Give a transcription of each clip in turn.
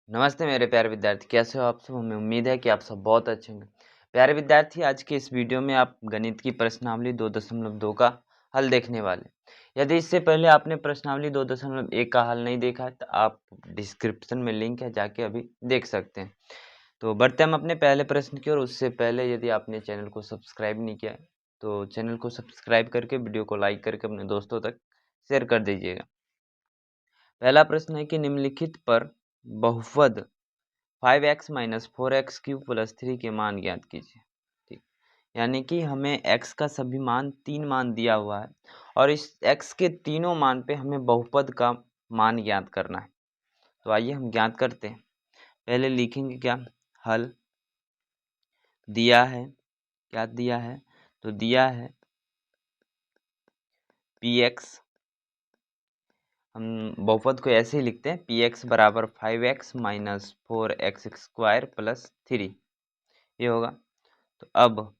नमस्ते मेरे प्यारे विद्यार्थी, कैसे हो आप सब। हमें उम्मीद है कि आप सब बहुत अच्छे होंगे। प्यारे विद्यार्थी, आज के इस वीडियो में आप गणित की प्रश्नावली 2.2 का हल देखने वाले। यदि इससे पहले आपने प्रश्नावली 2.1 का हल नहीं देखा है तो आप डिस्क्रिप्शन में लिंक है, जाके अभी देख सकते हैं। तो बढ़ते हम अपने पहले प्रश्न की ओर। उससे पहले यदि आपने चैनल को सब्सक्राइब नहीं किया है तो चैनल को सब्सक्राइब करके वीडियो को लाइक करके अपने दोस्तों तक शेयर कर दीजिएगा। पहला प्रश्न है कि निम्नलिखित पर बहुपद 5x minus 4x cube plus 3 के मान ज्ञात कीजिए। ठीक, यानी कि हमें x का सभी मान 3 मान दिया हुआ है और इस x के तीनों मान पे हमें बहुपद का मान ज्ञात करना है। तो आइए हम ज्ञात करते हैं। पहले लिखेंगे क्या, हल दिया है। क्या दिया है? तो दिया है px, हम बहुपद को ऐसे ही लिखते हैं, px बराबर 5x minus 4x square plus 3, ये होगा। तो अब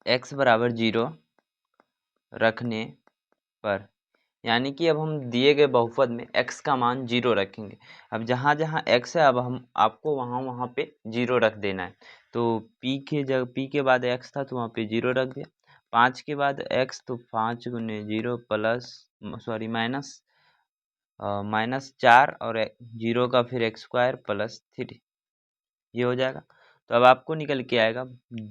x बराबर 0 रखने पर, यानी कि अब हम दिए गए बहुपद में x का मान 0 रखेंगे। अब जहाँ जहाँ x है अब हम आपको वहाँ पे 0 रख देना है। तो p के बाद x था तो वहाँ पे 0 रख दिया। 5 के बाद x तो 5 गुने 0 प्लस माइनस 4 और 0 का फिर x स्क्वायर प्लस 3, ये हो जाएगा। तो अब आपको निकल के आएगा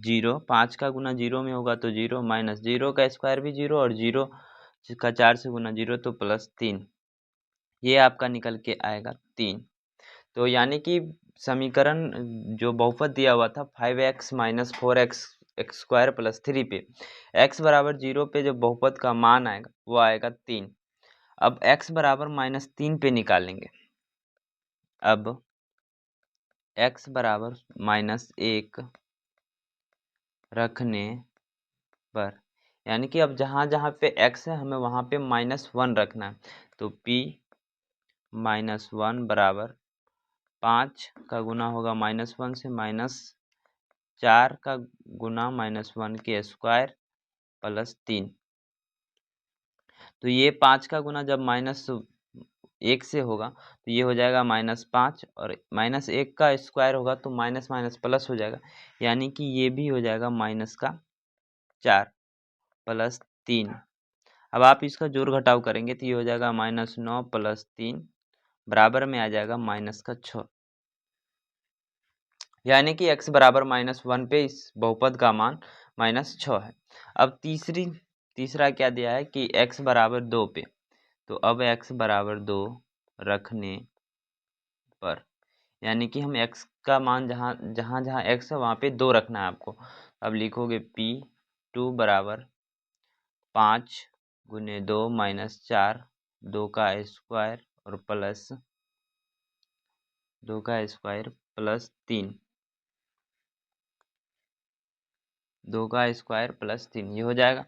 0, 5 का गुना 0 में होगा तो 0, माइनस 0 का स्क्वायर भी 0 और 0 का 4 से गुना 0 तो प्लस 3, ये आपका निकल के आएगा 3। तो यानी कि समीकरण जो बहुपद दिया हुआ था 5x minus 4x square plus 3 पे x बराबर 0 पे जो बहुपद का मान आएगा वो आएगा 3। अब x बराबर -3 पे निकालेंगे। अब x बराबर -1 रखने पर, यानी कि अब जहाँ जहाँ पे x है हमें वहाँ पे -1 रखना है। तो p -1 बराबर 5 का गुना होगा -1 से, -4 का गुना -1 के स्क्वायर प्लस 3। तो ये 5 का गुना जब -1 से होगा तो ये हो जाएगा -5 और -1 का स्क्वायर होगा तो माइनस माइनस प्लस हो जाएगा, यानी कि ये भी हो जाएगा -4 प्लस 3। अब आप इसका जोड़ घटाव करेंगे तो ये हो जाएगा -9 प्लस 3 बराबर में आ जाएगा -6, यानी कि x बराबर -1 पे इस बहुपद का मान -6 है। अब तीसरा क्या दिया है कि x बराबर 2 पे, तो अब x बराबर 2 रखने पर, यानी कि हम x का मान जहाँ जहाँ x है वहाँ पे 2 रखना है आपको। अब लिखोगे p2 बराबर 5 गुने 2 माइनस 4, 2 का स्क्वायर और प्लस 2 का स्क्वायर प्लस 3, 2 का स्क्वायर प्लस 3, ये हो जाएगा।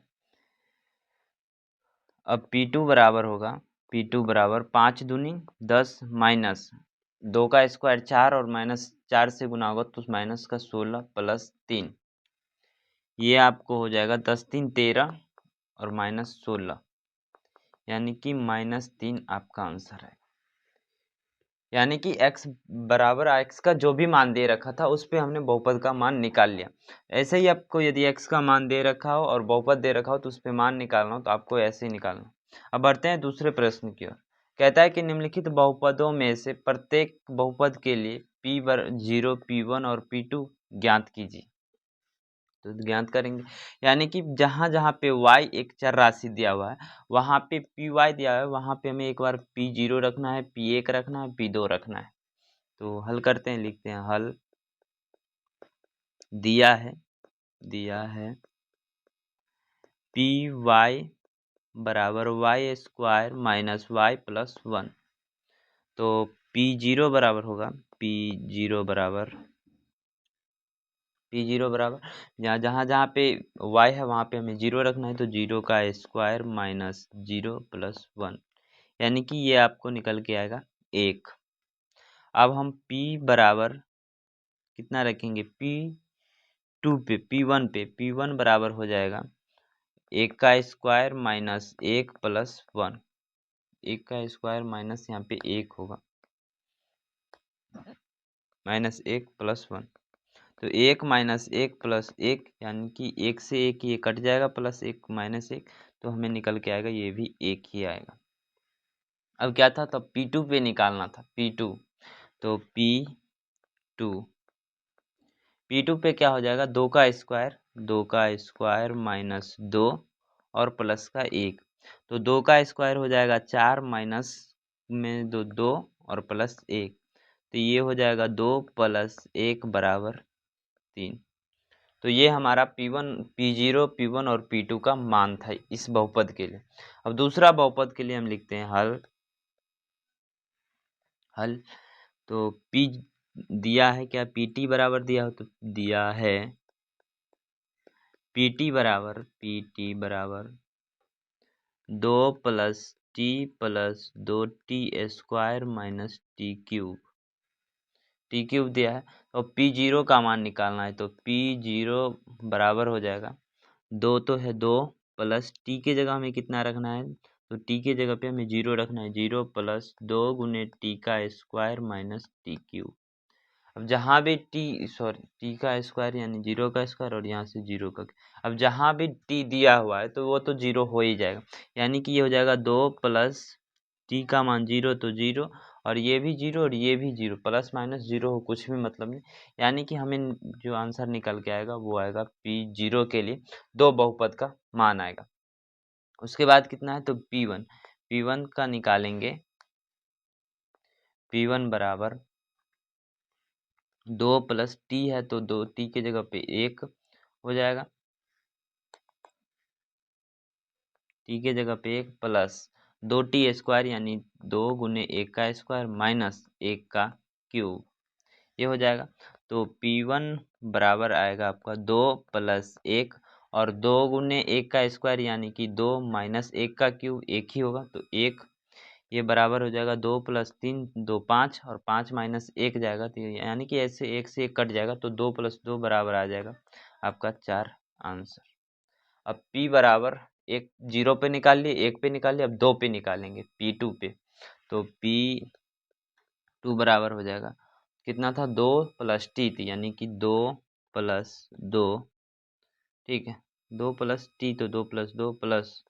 अब P2 बराबर होगा, P2 बराबर 5 दूनी 10 माइनस 2 का स्क्वायर 4 और -4 से गुना होगा तो माइनस का 16 प्लस 3, ये आपको हो जाएगा 10 3 13 और -16, यानी कि -3 आपका आंसर है। यानी कि x बराबर x का जो भी मान दे रखा था उस पे हमने बहुपद का मान निकाल लिया। ऐसे ही आपको यदि x का मान दे रखा हो और बहुपद दे रखा हो तो उस पे मान निकालना हो तो आपको ऐसे ही निकालना। अब बढ़ते हैं दूसरे प्रश्न की ओर। कहता है कि निम्नलिखित बहुपदों में से प्रत्येक बहुपद के लिए p0, p1 और p2 ज्ञात कीजिए। तो ज्ञात करेंगे, यानी कि जहाँ जहाँ पे y एक चर राशि दिया हुआ है वहाँ पे पी वाई दिया हुआ है, वहाँ पे हमें एक बार p0 रखना है, p1 रखना है, p2 रखना है। तो हल करते हैं, लिखते हैं हल दिया है पी वाई बराबर y square minus y plus 1। तो p0 बराबर होगा, p0 बराबर जहाँ जहाँ जहाँ पे y है वहाँ पे हमें 0 रखना है, तो 0 का स्क्वायर माइनस 0 प्लस 1, यानी कि ये आपको निकल के आएगा 1। अब हम p बराबर कितना रखेंगे, p2 पे p1 बराबर हो जाएगा 1 का स्क्वायर माइनस 1 प्लस 1, 1 का स्क्वायर माइनस यहाँ पे 1 होगा, माइनस 1 प्लस 1, तो 1 माइनस 1 प्लस 1 यानी कि 1 से 1 ये कट जाएगा, प्लस 1 माइनस 1, तो हमें निकल के आएगा ये भी 1 ही आएगा। अब क्या था, तब P2 पे निकालना था, P2, तो P2 पे क्या हो जाएगा, 2 का स्क्वायर माइनस 2 और प्लस का 1, तो 2 का स्क्वायर हो जाएगा 4 माइनस में 2 और प्लस 1, तो ये हो जाएगा 2 प्लस 1 बराबर 3। तो ये हमारा P1, P0, P1 और P2 का मान था इस बहुपद के लिए। अब दूसरा बहुपद के लिए हम लिखते हैं हल। तो P दिया है क्या, PT बराबर दिया हो, तो दिया है PT बराबर 2 plus T plus 2t square minus T cube दिया है। और P0 का मान निकालना है, तो P0 बराबर हो जाएगा 2, तो है 2 प्लस टी के जगह हमें कितना रखना है, तो टी के जगह पे हमें 0 रखना है, 0 प्लस 2 गुने टी का स्क्वायर माइनस टी क्यूब। अब जहाँ भी टी का स्क्वायर यानी 0 का स्क्वायर और यहाँ से 0 का, अब जहाँ भी टी दिया हुआ है तो वो तो 0 हो ही जाएगा, यानी कि ये हो जाएगा 2 प्लस टी का मान 0 तो 0, और ये भी 0 और ये भी 0, प्लस माइनस 0 हो कुछ भी मतलब नहीं, यानी कि हमें जो आंसर निकल के आएगा वो आएगा P0 के लिए 2 बहुपद का मान आएगा। उसके बाद कितना है, तो P1 का निकालेंगे, P1 बराबर 2 प्लस टी है, तो 2 टी के जगह पे 1 हो जाएगा, टी के जगह पे 1 प्लस 2t स्क्वायर यानी 2 गुने 1 का स्क्वायर माइनस 1 का क्यूब, ये हो जाएगा। तो P1 बराबर आएगा आपका 2 प्लस 1 और 2 गुने 1 का स्क्वायर यानी कि 2 माइनस 1 का क्यूब 1 ही होगा, तो 1, ये बराबर हो जाएगा 2 प्लस 3 2 5 और 5 माइनस 1 जाएगा, तो यानी कि ऐसे 1 से 1 कट जाएगा, तो 2 प्लस 2 बराबर आ जाएगा आपका 4 आंसर। अब P बराबर एक 0 पे निकाल लिए, 1 पे निकाल लिए, अब 2 पे निकालेंगे, P2 पे, तो P2 बराबर हो जाएगा कितना था, 2 प्लस टी थी यानी कि 2 प्लस 2, ठीक है, 2 प्लस टी तो 2 प्लस 2 प्लस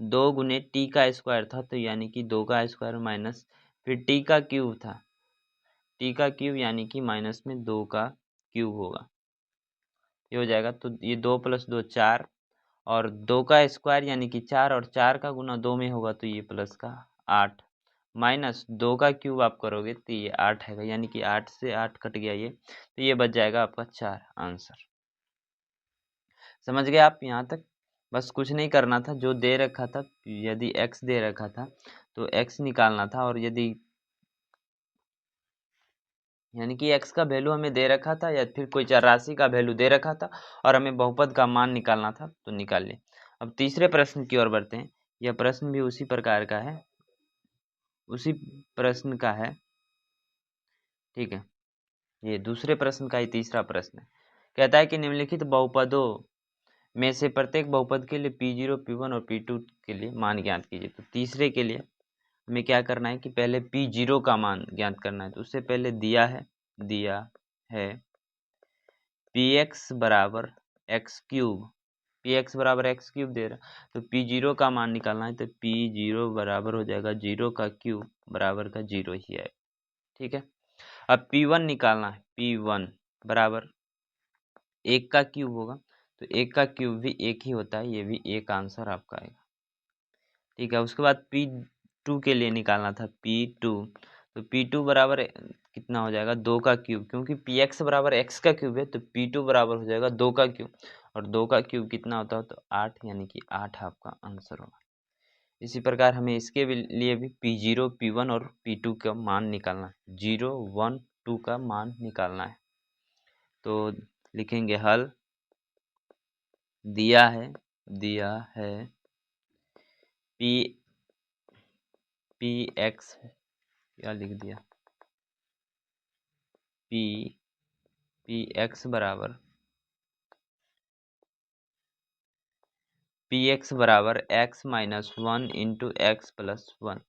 2 गुने टी का स्क्वायर था, तो यानी कि 2 का स्क्वायर माइनस फिर टी का क्यूब था, टी का क्यूब यानी कि माइनस में 2 का क्यूब होगा, ये हो जाएगा। तो ये 2 प्लस 2 4 और 2 का स्क्वायर यानी कि 4 और 4 का गुना 2 में होगा, तो ये प्लस का 8 माइनस 2 का क्यूब आप करोगे तो ये 8 है, यानी कि 8 से 8 कट गया ये, तो ये बच जाएगा आपका 4 आंसर। समझ गए आप यहाँ तक? बस कुछ नहीं करना था, जो दे रखा था, यदि x दे रखा था तो x निकालना था, और यदि यानी कि x का वैल्यू हमें दे रखा था या फिर कोई चर राशि का वैल्यू दे रखा था और हमें बहुपद का मान निकालना था, तो निकाल ले। अब तीसरे प्रश्न की ओर बढ़ते हैं। यह प्रश्न भी उसी प्रकार का है, उसी प्रश्न का है, ठीक है। ये दूसरे प्रश्न का ही तीसरा प्रश्न है। कहता है कि निम्नलिखित बहुपदों में से प्रत्येक बहुपद के लिए P0, P1 और P2 के लिए मान ज्ञात कीजिए। तो तीसरे के लिए हमें क्या करना है कि पहले P0 का मान ज्ञात करना है। तो उससे पहले दिया है Px बराबर एक्स क्यूब, Px बराबर एक्स क्यूब दे रहा है, तो P0 का मान निकालना है, तो P0 बराबर हो जाएगा 0 का क्यूब बराबर का 0 ही है, ठीक है। अब P1 निकालना है, P1 बराबर 1 का क्यूब होगा, तो 1 का क्यूब भी 1 ही होता है, ये भी 1 आंसर आपका आएगा, ठीक है। उसके बाद P2 के लिए निकालना था, P2, तो P2 बराबर कितना हो जाएगा, 2 का क्यूब, क्योंकि Px बराबर x का क्यूब है, तो P2 बराबर हो जाएगा 2 का क्यूब, और 2 का क्यूब कितना होता है, तो 8, यानी कि 8 आपका आंसर होगा। इसी प्रकार हमें इसके लिए भी P0, P1 और P2 का मान निकालना है, 0, 1, 2 का मान निकालना है। तो लिखेंगे हल, दिया है Px, क्या लिख दिया, Px बराबर x minus 1 into x plus 1,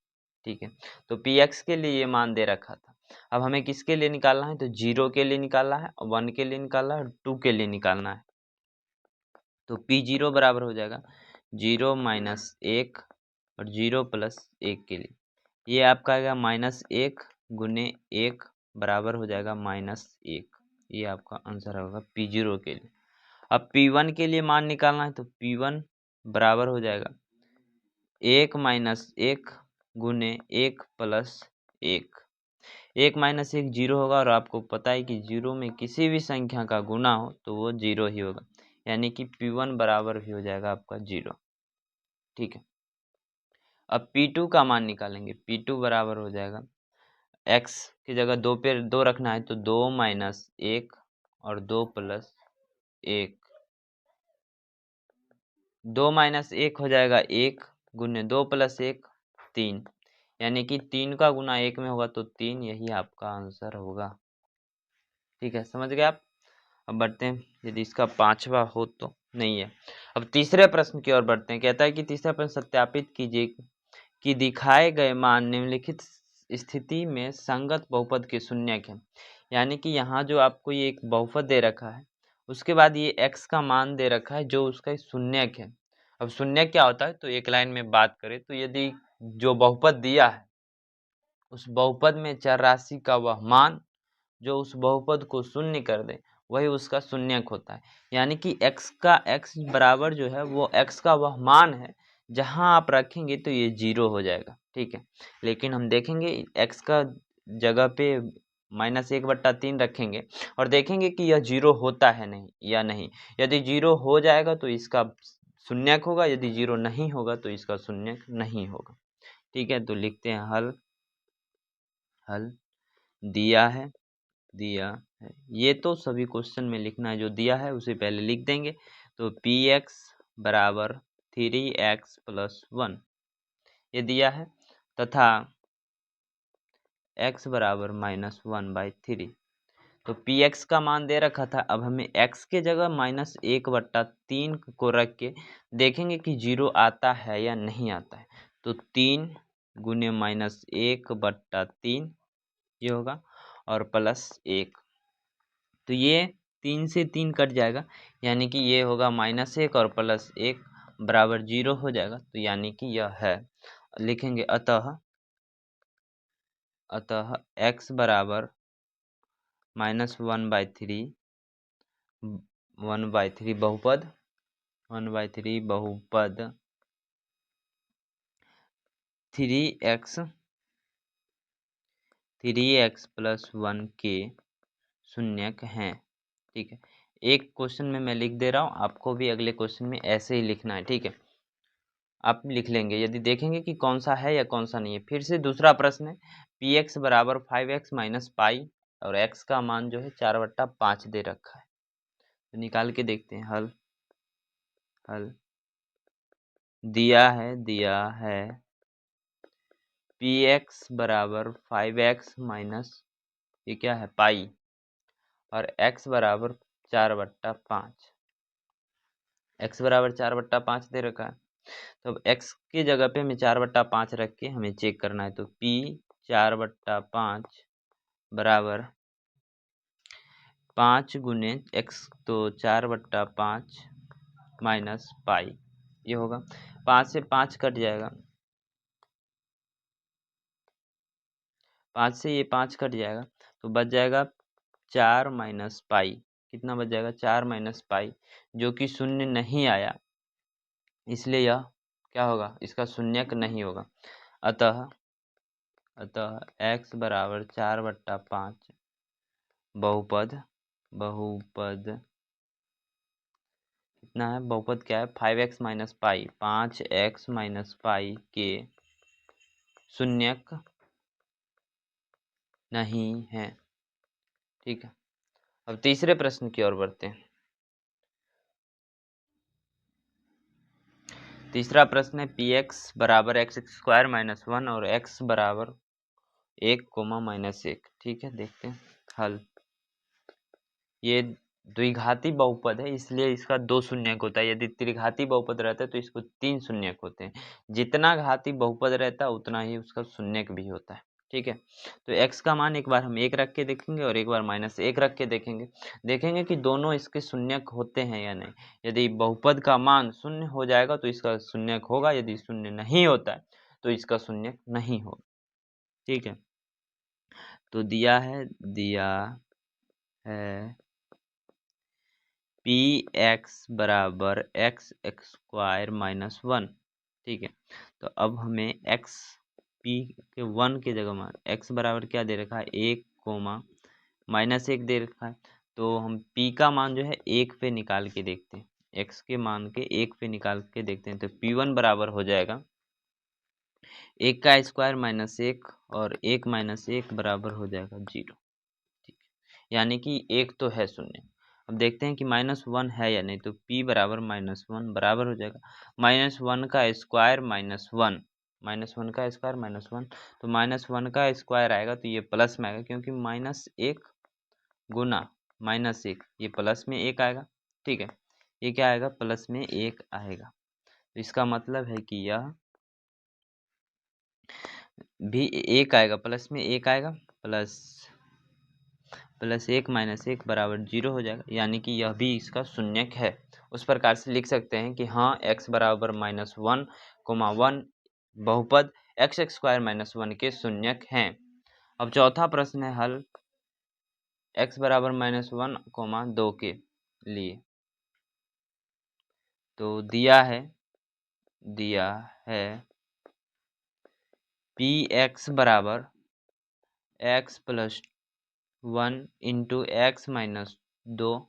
ठीक है। तो पी एक्स के लिए ये मान दे रखा था। अब हमें किसके लिए निकालना है, तो 0 के लिए निकालना है, 1 के लिए निकालना है और 2 के लिए निकालना है। तो P0 बराबर हो जाएगा 0 माइनस 1 और 0 प्लस 1 के लिए ये आपका आएगा -1 गुने 1 बराबर हो जाएगा -1। ये आपका आंसर होगा P0 के लिए। अब P1 के लिए मान निकालना है, तो P1 बराबर हो जाएगा 1 माइनस 1 गुने 1 प्लस 1। 1 माइनस 1 0 होगा और आपको पता है कि 0 में किसी भी संख्या का गुना हो तो वो 0 ही होगा, यानी कि P1 बराबर भी हो जाएगा आपका 0। ठीक है। अब P2 का मान निकालेंगे। P2 बराबर हो जाएगा x की जगह 2 पे 2 रखना है, तो 2 माइनस 1 और 2 प्लस 1। 2 माइनस 1 हो जाएगा 1 गुने 2 प्लस 1 3, यानी कि 3 का गुना 1 में होगा तो 3, यही आपका आंसर होगा। ठीक है, समझ गए आप। अब बढ़ते हैं, यदि इसका 5वां हो तो नहीं है। अब तीसरे प्रश्न की ओर बढ़ते हैं। कहता है कि तीसरा प्रश्न सत्यापित कीजिए कि दिखाए गए मान निम्नलिखित स्थिति में संगत बहुपद के शून्यक है। यानी कि यहाँ जो आपको ये एक बहुपद दे रखा है, उसके बाद ये x का मान दे रखा है जो उसका शून्यक है। अब शून्यक क्या होता है, तो एक लाइन में बात करें तो यदि जो बहुपद दिया है उस बहुपद में चर राशि का वह मान जो उस बहुपद को शून्य कर दे वही उसका शून्यक होता है। यानी कि x बराबर जो है वो x का वह मान है जहां आप रखेंगे तो ये 0 हो जाएगा। ठीक है, लेकिन हम देखेंगे x का जगह पे -1/3 रखेंगे और देखेंगे कि यह 0 होता है नहीं या नहीं। यदि 0 हो जाएगा तो इसका शून्यक होगा, यदि 0 नहीं होगा तो इसका शून्यक नहीं होगा। ठीक है, तो लिखते हैं हल दिया है ये तो सभी क्वेश्चन में लिखना है, जो दिया है उसे पहले लिख देंगे। तो px बराबर 3x + 1 ये दिया है, तथा x बराबर -1/3। तो px का मान दे रखा था। अब हमें x के जगह -1/3 को रख के देखेंगे कि 0 आता है या नहीं आता है। तो 3 गुने -1/3 ये होगा और प्लस 1, तो ये 3 से 3 कट जाएगा, यानी कि ये होगा -1 और प्लस 1 बराबर 0 हो जाएगा। तो यानी कि यह है, लिखेंगे अतः x बराबर -1/3 बहुपद 3x + 1 के शून्यक हैं। ठीक है, एक क्वेश्चन में मैं लिख दे रहा हूँ, आपको भी अगले क्वेश्चन में ऐसे ही लिखना है। ठीक है, आप लिख लेंगे, यदि देखेंगे कि कौन सा है या कौन सा नहीं है। फिर से दूसरा प्रश्न है, px बराबर 5x - पाई और x का मान जो है 4/5 दे रखा है। तो निकाल के देखते हैं। हल दिया है px बराबर 5x माइनस ये क्या है पाई और x बराबर 4/5। x बराबर 4/5 दे रखा है, तो अब x की जगह पे हमें 4/5 रख के हमें चेक करना है। तो p 4/5 बराबर 5 गुने x, तो 4/5 माइनस पाई ये होगा। 5 से 5 कट जाएगा, 5 से ये 5 कट जाएगा तो बच जाएगा 4 माइनस पाई। कितना बच जाएगा? 4 माइनस पाई, जो कि शून्य नहीं आया, इसलिए यह क्या होगा? इसका शून्यक नहीं होगा। अतः x बराबर 4/5 बहुपद कितना है? बहुपद क्या है? 5x minus pi, 5x minus pi के शून्यक नहीं है। ठीक है, अब तीसरे प्रश्न की ओर बढ़ते हैं। तीसरा प्रश्न है px बराबर x² - 1 और x बराबर 1, -1। ठीक है, देखते हैं हल। ये द्विघाती बहुपद है इसलिए इसका 2 शून्यक होता है। यदि त्रिघाती बहुपद रहता है तो इसको 3 शून्यक होते हैं। जितना घाती बहुपद रहता है उतना ही उसका शून्यक भी होता है। ठीक है, तो x का मान एक बार हम 1 रख के देखेंगे और एक बार -1 रख के देखेंगे। देखेंगे कि दोनों इसके शून्यक होते हैं या नहीं। यदि बहुपद का मान शून्य हो जाएगा तो इसका शून्यक होगा, यदि शून्य नहीं होता है तो इसका शून्यक नहीं होगा। ठीक है, तो दिया है पी एक्स बराबर एक्स स्क्वायर -1। ठीक है, तो अब हमें एक्स पी के 1 के जगह मान एक्स बराबर क्या दे रखा है 1 -1 दे रखा है। तो हम पी का मान जो है 1 पे निकाल के देखते हैं, एक्स के मान के 1 पे निकाल के देखते हैं। तो P1 बराबर हो जाएगा 1 का स्क्वायर -1 और 1 -1 बराबर हो जाएगा 0। ठीक है, यानी कि 1 तो है शून्य। अब देखते हैं कि -1 है या नहीं। तो P बराबर -1 बराबर हो जाएगा -1 का स्क्वायर -1, -1 का स्क्वायर -1, तो -1 का स्क्वायर आएगा तो ये प्लस में आएगा, क्योंकि -1 गुना -1 ये प्लस में 1 आएगा। ठीक है, ये क्या आएगा प्लस में 1 आएगा। तो इसका मतलब है कि यह भी 1 आएगा, प्लस में 1 आएगा, प्लस 1 -1 बराबर 0 हो जाएगा, यानी कि यह भी इसका शून्यक है। उस प्रकार से लिख सकते हैं कि हाँ x बराबर -1, 1 बहुपद एक्स स्क्वायर -1 के शून्यक हैं। अब चौथा प्रश्न है हल x बराबर -1, 2 के लिए। तो दिया है पी एक्स बराबर x + 1 इंटू एक्स -2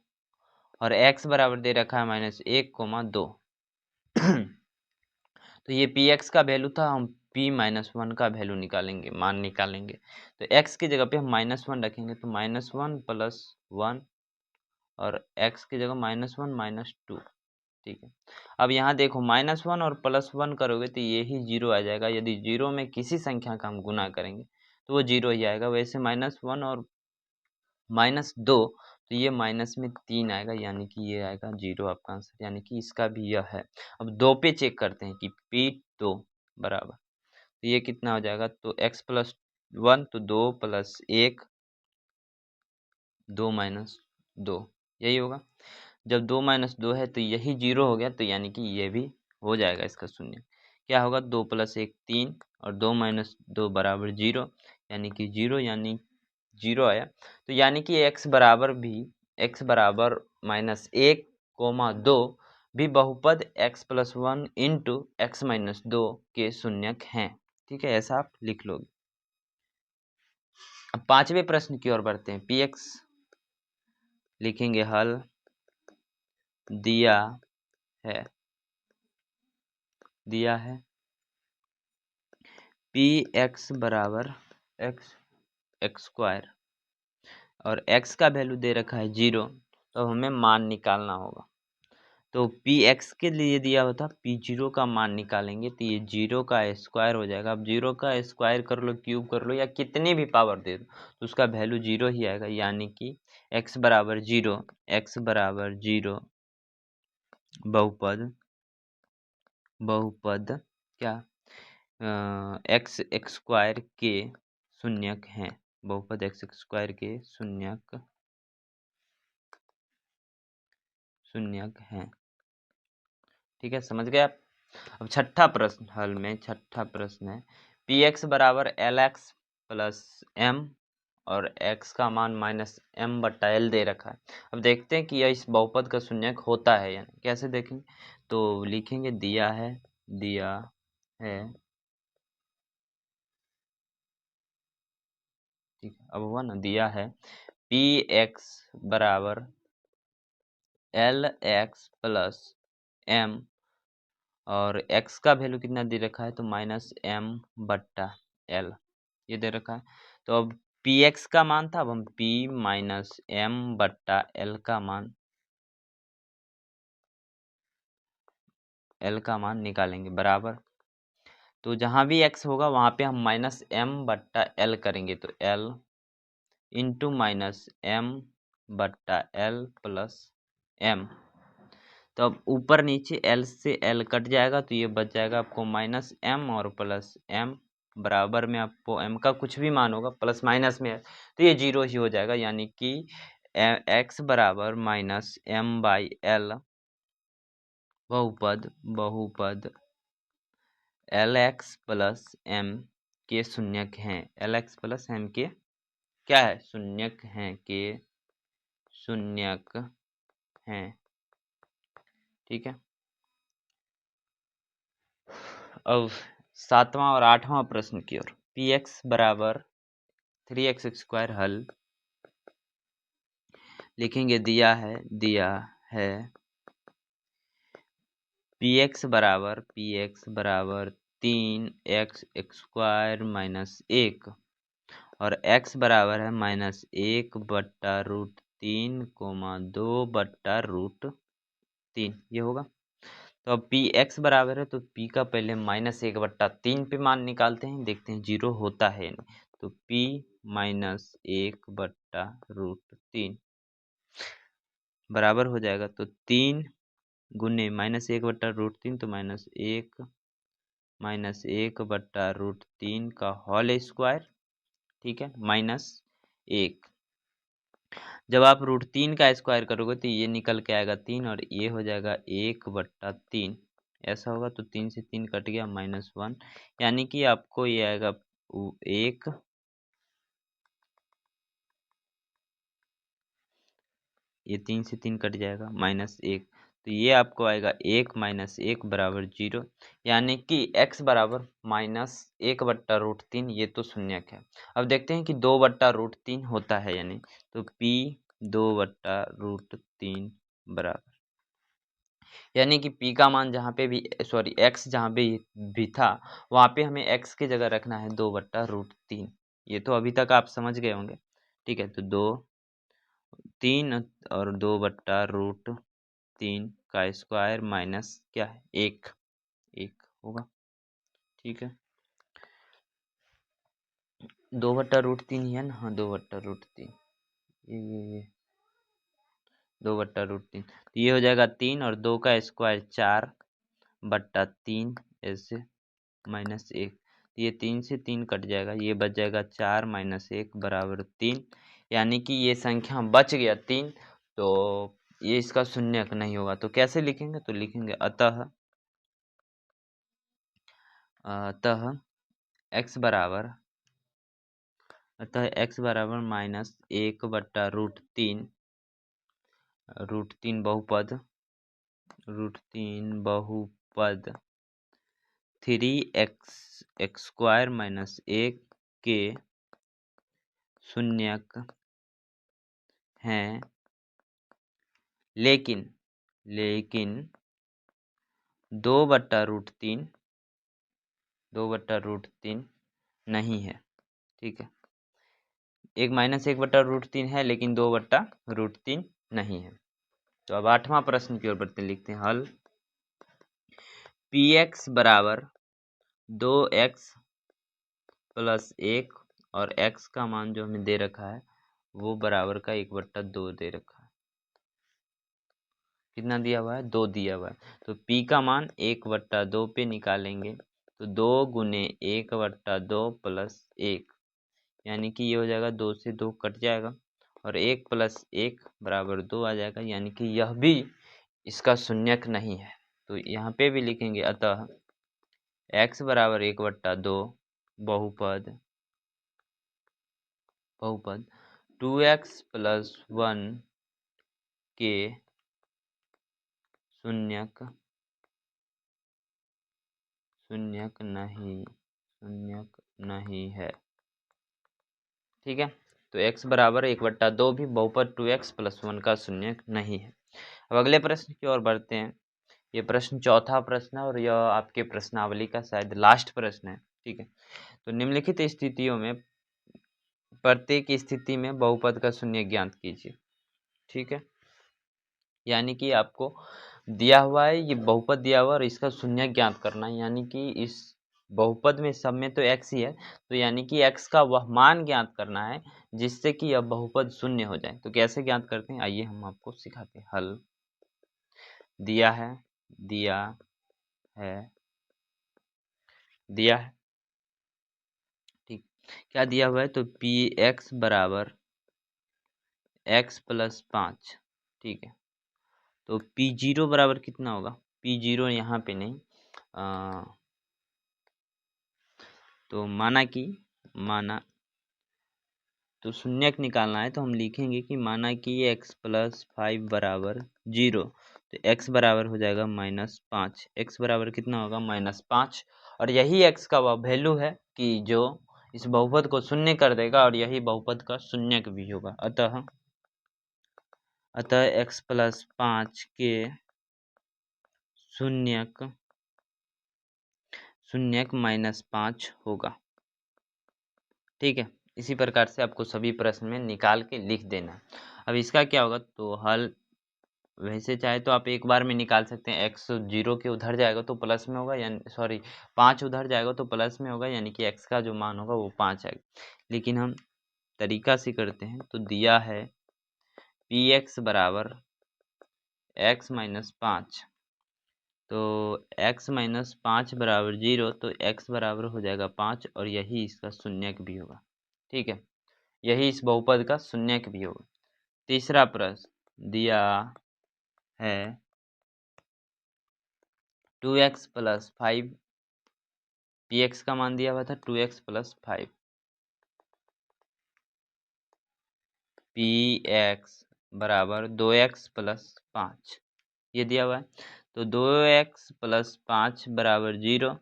और x बराबर दे रखा है -1, 2। तो ये पी एक्स का वैल्यू था, हम p-1 का वैल्यू निकालेंगे, मान निकालेंगे। तो x की जगह पे हम -1 रखेंगे, तो -1 + 1 और x की जगह -1 -2। ठीक है, अब यहाँ देखो -1 और +1 करोगे तो ये ही 0 आ जाएगा। यदि 0 में किसी संख्या का हम गुना करेंगे तो वो 0 ही आएगा। वैसे -1 और -2 तो ये माइनस में 3 आएगा, यानी कि ये आएगा 0 आपका आंसर, यानी कि इसका भी यह है। अब 2 पे चेक करते हैं कि P2 बराबर, तो ये कितना हो जाएगा, तो x + 1 तो 2 + 1 2 - 2 यही होगा। जब 2 - 2 है तो यही 0 हो गया, तो यानी कि ये भी हो जाएगा इसका शून्य। क्या होगा 2 + 1 3 और 2 - 2 बराबर 0, यानी कि 0, यानी 0 आया। तो यानी कि x बराबर -1, 2 भी बहुपद x + 1 इंटू x - 2 के शून्यक हैं। ठीक है, ऐसा आप लिख लोगे। अब पांचवें प्रश्न की ओर बढ़ते हैं। px लिखेंगे हल दिया है px बराबर x स्क्वायर और x का वैल्यू दे रखा है 0, तो हमें मान निकालना होगा। तो px के लिए दिया हुआ था, p0 का मान निकालेंगे तो ये 0 का स्क्वायर हो जाएगा। अब 0 का स्क्वायर कर लो, क्यूब कर लो, या कितनी भी पावर दे दो तो उसका वैल्यू 0 ही आएगा, यानी कि x बराबर 0 बहुपद क्या एक्स स्क्वायर के शून्यक हैं। बहुपद एक्स स्क्वायर के शून्यक हैं। ठीक है, समझ गए आप। अब छठा प्रश्न हल में छठा प्रश्न है px बराबर lx + m और x का मान -m/l दे रखा है। अब देखते हैं कि यह इस बहुपद का शून्यक होता है या नहीं। कैसे देखेंगे, तो लिखेंगे दिया है ठीक है, अब हुआ ना, दिया है px बराबर lx + m और x का वैल्यू कितना दे रखा है, तो -m/l ये दे रखा है। तो अब px का मान था, अब हम p - m/l का मान निकालेंगे बराबर। तो जहाँ भी x होगा वहाँ पे हम -m/l करेंगे, तो l इंटू -m बट्टा एल प्लस एम। तो अब ऊपर नीचे एल से एल कट जाएगा तो ये बच जाएगा आपको माइनस एम और प्लस एम, बराबर में आपको एम का कुछ भी मान होगा प्लस माइनस में है तो ये जीरो ही हो जाएगा, यानी कि एक्स बराबर माइनस एम बाई एल बहुपद एल एक्स प्लस एम के शून्यक हैं। एल एक्स प्लस एम के क्या है? शून्यक हैं, के शून्यक हैं। ठीक है, अब 7वां और 8वां प्रश्न की ओर। पी एक्स बराबर 3x² हल लिखेंगे। दिया है पी एक्स बराबर 3x² माइनस 1 और x बराबर है -1/√3, 2/√3, ये होगा। तो अब पी एक्स बराबर है तो पी का पहले -1/3 पे मान निकालते हैं, देखते हैं जीरो होता है नहीं। तो पी -1/√3 बराबर हो जाएगा, तो 3 गुने -1/√3 तो -1/√3 का होल स्क्वायर। ठीक है, -1। जब आप √3 का स्क्वायर करोगे तो ये निकल के आएगा 3 और ये हो जाएगा 1/3, ऐसा होगा। तो 3 से 3 कट गया, -1, यानी कि आपको ये आएगा 1, ये 3 से 3 कट जाएगा, -1, तो ये आपको आएगा 1 - 1 बराबर 0, यानी कि x बराबर -1/√3, ये तो शून्यक है। अब देखते हैं कि 2/√3 होता है यानी, तो p 2/√3 बराबर, यानी कि p का मान जहाँ पे भी x जहाँ पे भी था वहाँ पे हमें x की जगह रखना है 2/√3। ये तो अभी तक आप समझ गए होंगे। ठीक है, तो 3 और 2/√3 का स्क्वायर माइनस क्या है 1 होगा। ठीक है, 2/√3 ही है ना, हाँ 2/√3, ये 2/√3, तो ये हो जाएगा 3 और 2 का स्क्वायर 4/3, ऐसे -1, ये 3 से 3 कट जाएगा, ये बच जाएगा 4 - 1 बराबर 3, यानी कि ये संख्या बच गया 3, तो ये इसका शून्यक नहीं होगा। तो कैसे लिखेंगे? तो लिखेंगे अतः x बराबर -1/√3 बहुपद 3x² - 1 के शून्यक हैं, लेकिन 2/√3 नहीं है। ठीक है, एक -1/√3 है लेकिन 2/√3 नहीं है। तो अब 8वां प्रश्न की ओर बढ़ते हैं, लिखते हैं हल। पी एक्स बराबर 2x + 1 और x का मान जो हमें दे रखा है वो बराबर का 1/2 दे रखा है। कितना दिया हुआ है? 2 दिया हुआ है। तो p का मान 1/2 पे निकालेंगे, तो 2 गुने 1/2 + 1, यानी कि ये हो जाएगा 2 से 2 कट जाएगा और 1 + 1 बराबर 2 आ जाएगा, यानी कि यह भी इसका शून्यक नहीं है। तो यहाँ पे भी लिखेंगे अतः x बराबर 1/2 बहुपद 2x + 1 के शून्यक नहीं है। ठीक है, तो x बराबर 1/2 भी बहुपद 2x + 1 का शून्यक नहीं है। अब अगले प्रश्न की ओर बढ़ते हैं। ये प्रश्न चौथा प्रश्न है और यह आपके प्रश्नावली का शायद लास्ट प्रश्न है। ठीक है, तो निम्नलिखित स्थितियों में प्रत्येक स्थिति में बहुपद का शून्य ज्ञात कीजिए। ठीक है, यानी कि आपको दिया हुआ है ये बहुपद दिया हुआ और इसका शून्य ज्ञात करना है, यानी कि इस बहुपद में सब में तो x ही है, तो यानी कि x का वह मान ज्ञात करना है जिससे कि यह बहुपद शून्य हो जाए। तो कैसे ज्ञात करते हैं, आइए हम आपको सिखाते हैं। हल दिया है दिया है दिया है ठीक, क्या दिया हुआ है, तो पी एक्स बराबर x प्लस 5। ठीक है, तो पी जीरो बराबर कितना होगा, पी जीरो यहाँ पे नहीं, तो माना तो शून्यक निकालना है, तो हम लिखेंगे कि माना कि x प्लस 5 बराबर 0, तो x बराबर हो जाएगा -5। x बराबर कितना होगा, -5। और यही x का वह वैल्यू है कि जो इस बहुपद को शून्य कर देगा, और यही बहुपद का शून्यक भी होगा। अतः x प्लस 5 के शून्यक -5 होगा। ठीक है, इसी प्रकार से आपको सभी प्रश्न में निकाल के लिख देना है। अब इसका क्या होगा, तो हल वैसे चाहे तो आप एक बार में निकाल सकते हैं। x 0 के उधर जाएगा तो प्लस में होगा, यानी सॉरी 5 उधर जाएगा तो प्लस में होगा, यानी कि x का जो मान होगा वो 5 आएगा। लेकिन हम तरीका से करते हैं, तो दिया है px बराबर x माइनस 5, तो x माइनस 5 बराबर 0, तो x बराबर हो जाएगा 5, और यही इसका शून्यक भी होगा। ठीक है, यही इस बहुपद का शून्यक भी होगा। तीसरा प्रश्न दिया है 2x प्लस 5, px का मान दिया हुआ था 2x प्लस 5, px बराबर 2x प्लस 5, ये दिया हुआ है। तो 2x प्लस 5 बराबर 0,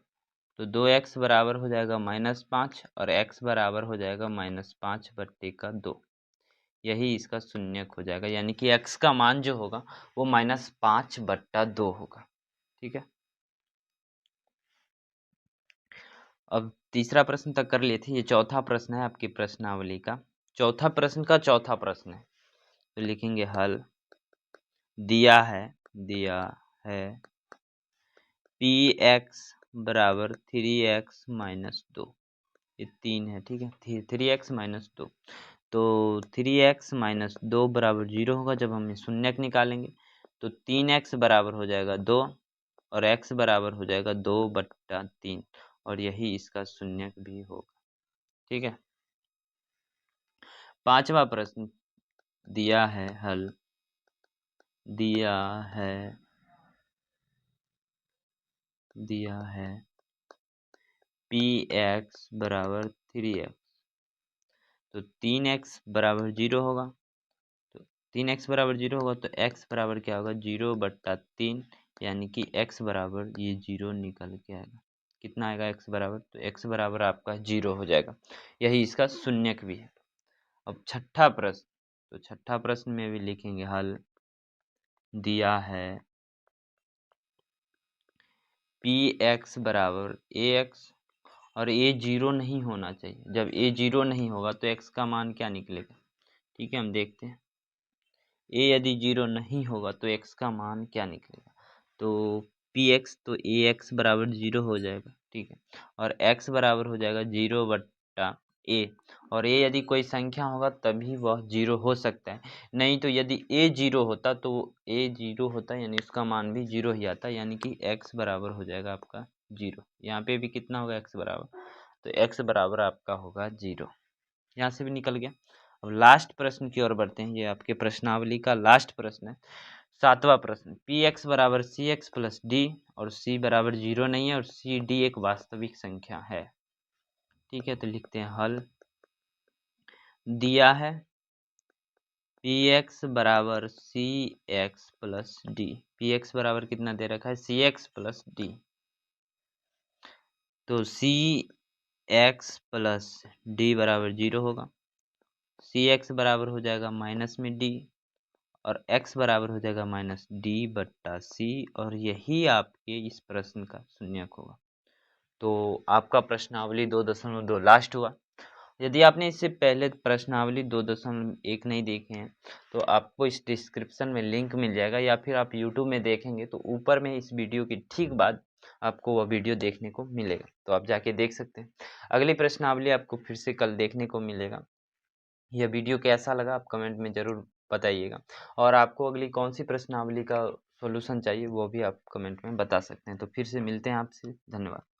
तो 2x बराबर हो जाएगा -5, और x बराबर हो जाएगा -5/2। यही इसका शून्यक हो जाएगा, यानी कि x का मान जो होगा वो -5/2 होगा। ठीक है, अब तीसरा प्रश्न तक कर लिए थे, ये चौथा प्रश्न है आपकी प्रश्नावली का। चौथा प्रश्न का चौथा प्रश्न है, तो लिखेंगे हल दिया है px बराबर 3x माइनस 2, ये 3 है। ठीक है, 3x माइनस 2, तो 3x माइनस 2 बराबर 0 होगा जब हम शून्यक निकालेंगे। तो 3x बराबर हो जाएगा 2, और x बराबर हो जाएगा 2/3, और यही इसका शून्यक भी होगा। ठीक है, पांचवा प्रश्न दिया है हल दिया है px बराबर 3x, तो 3x बराबर 0 होगा, तो 3x बराबर 0 होगा, तो x बराबर क्या होगा, 0/3, यानी कि x बराबर ये 0 निकल के आएगा। कितना आएगा x बराबर, तो x बराबर आपका 0 हो जाएगा, यही इसका शून्यक भी है। अब छठा प्रश्न, तो छठा प्रश्न में भी लिखेंगे हल दिया है px बराबर ax, और a 0 नहीं होना चाहिए। जब a 0 नहीं होगा तो x का मान क्या निकलेगा। ठीक है, हम देखते हैं, a यदि 0 नहीं होगा तो x का मान क्या निकलेगा, तो px तो ax बराबर 0 हो जाएगा। ठीक है, और x बराबर हो जाएगा 0/a, और a यदि कोई संख्या होगा तभी वह 0 हो सकता है, नहीं तो यदि a 0 होता तो a 0 होता यानी उसका मान भी 0 ही आता, यानी कि x बराबर हो जाएगा आपका 0। यहाँ पे भी कितना होगा x बराबर, तो x बराबर आपका होगा 0, यहाँ से भी निकल गया। अब लास्ट प्रश्न की ओर बढ़ते हैं, ये आपके प्रश्नावली का लास्ट प्रश्न है, सातवां प्रश्न। पी एक्स बराबर सी एक्स प्लस डी, और सी बराबर 0 नहीं है, और सी डी एक वास्तविक संख्या है। ठीक है, तो लिखते हैं हल दिया है पी एक्स बराबर C X plus D, P X बराबर कितना दे रखा है, सी एक्स प्लस डी, तो सी एक्स प्लस डी बराबर 0 होगा, सी एक्स बराबर हो जाएगा माइनस में डी, और x बराबर हो जाएगा -d/c, और यही आपके इस प्रश्न का शून्यक होगा। तो आपका प्रश्नावली 2.2 लास्ट हुआ। यदि आपने इससे पहले प्रश्नावली 2.1 नहीं देखे हैं तो आपको इस डिस्क्रिप्शन में लिंक मिल जाएगा, या फिर आप यूट्यूब में देखेंगे तो ऊपर में इस वीडियो के ठीक बाद आपको वह वीडियो देखने को मिलेगा, तो आप जाके देख सकते हैं। अगली प्रश्नावली आपको फिर से कल देखने को मिलेगा। यह वीडियो कैसा लगा आप कमेंट में ज़रूर बताइएगा, और आपको अगली कौन सी प्रश्नावली का सॉल्यूशन चाहिए वो भी आप कमेंट में बता सकते हैं। तो फिर से मिलते हैं आपसे, धन्यवाद।